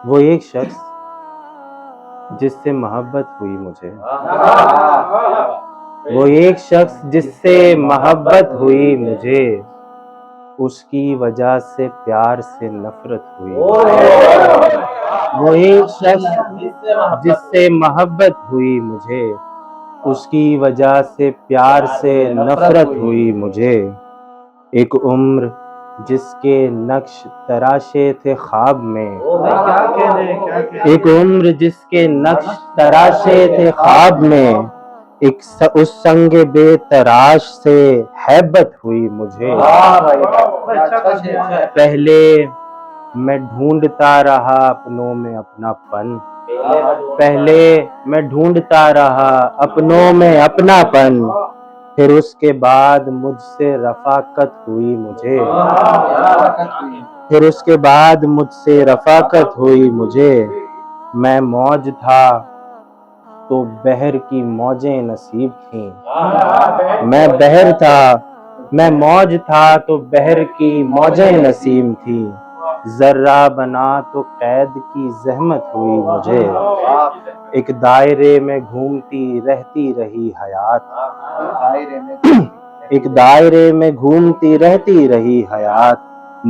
وہ ایک شخص جس سے محبت ہوئی مجھے، وہ ایک شخص جس سے محبت ہوئی مجھے، اس کی وجہ سے پیار سے نفرت ہوئی مجھے۔ وہ ایک شخص جس سے محبت ہوئی مجھے، اس کی وجہ سے پیار سے نفرت ہوئی مجھے۔ ایک عمر جس کے نقش تراشے تھے خواب میں، ایک عمر جس کے نقش تراشے تھے خواب میں، اس سنگ بے تراش سے ہیبت ہوئی مجھے۔ پہلے میں ڈھونڈتا رہا اپنوں میں اپنا پن، پہلے میں ڈھونڈتا رہا اپنوں میں اپنا پن، پھر اس کے بعد مجھ سے رفاقت ہوئی مجھے، پھر اس کے بعد مجھ سے رفاقت ہوئی مجھے۔ میں موج تھا تو بحر کی موجیں نصیب تھیں، میں بحر تھا، میں موج تھا تو بحر کی موجیں نصیب تھیں، ذرہ بنا تو قید کی زحمت ہوئی مجھے۔ ایک دائرے میں گھومتی رہتی رہی حیات، ایک دائرے میں گھومتی رہتی رہی حیات،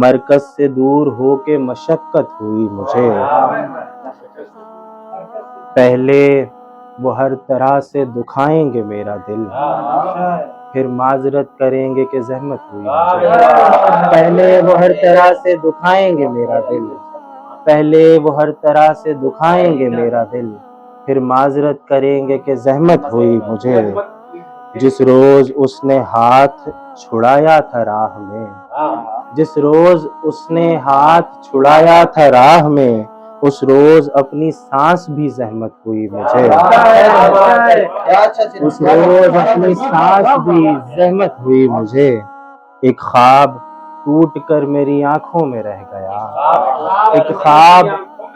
مرکز سے دور ہو کے مشقت ہوئی مجھے۔ پہلے وہ ہر طرح سے دکھائیں گے میرا دل، پھر معذرت کریں گے کہ زحمت ہوئی مجھے۔ پہلے وہ ہر طرح سے دکھائیں گے میرا دل، پہلے وہ ہر طرح سے دکھائیں گے میرا دل، پھر معذرت کریں گے کہ زحمت ہوئی مجھے۔ جس روز اس نے ہاتھ چھڑایا تھا راہ میں، جس روز اس نے ہاتھ چھڑایا تھا راہ میں، اس روز اپنی سانس بھی زحمت ہوئی مجھے، اس روز اپنی سانس بھی زحمت ہوئی مجھے۔ ایک خواب ٹوٹ کر میری آنکھوں میں رہ گیا، ایک خواب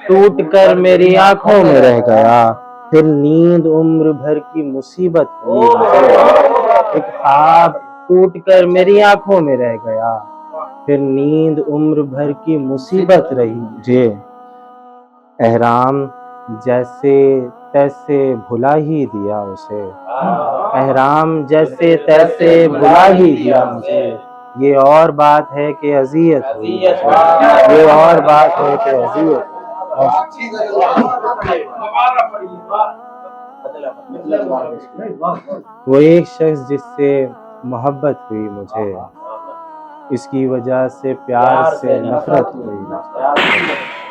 ٹوٹ کر میری آنکھوں میں رہ گیا، پھر نیند عمر بھر کی مصیبت ہوئی مجھے۔ ایک خواب ٹوٹ کر میری آنکھوں میں رہ گیا، پھر نیند عمر بھر کی مصیبت رہی مجھے۔ احرام جیسے تیسے بھلا ہی دیا اسے، احرام جیسے تیسے بھلا ہی دیا مجھے، یہ اور بات ہے کہ اذیت ہوئی مجھے، یہ اور بات ہے کہ اذیت وہ ایک شخص جس سے محبت ہوئی مجھے، اس کی وجہ سے پیار سے نفرت ہوئی مجھے۔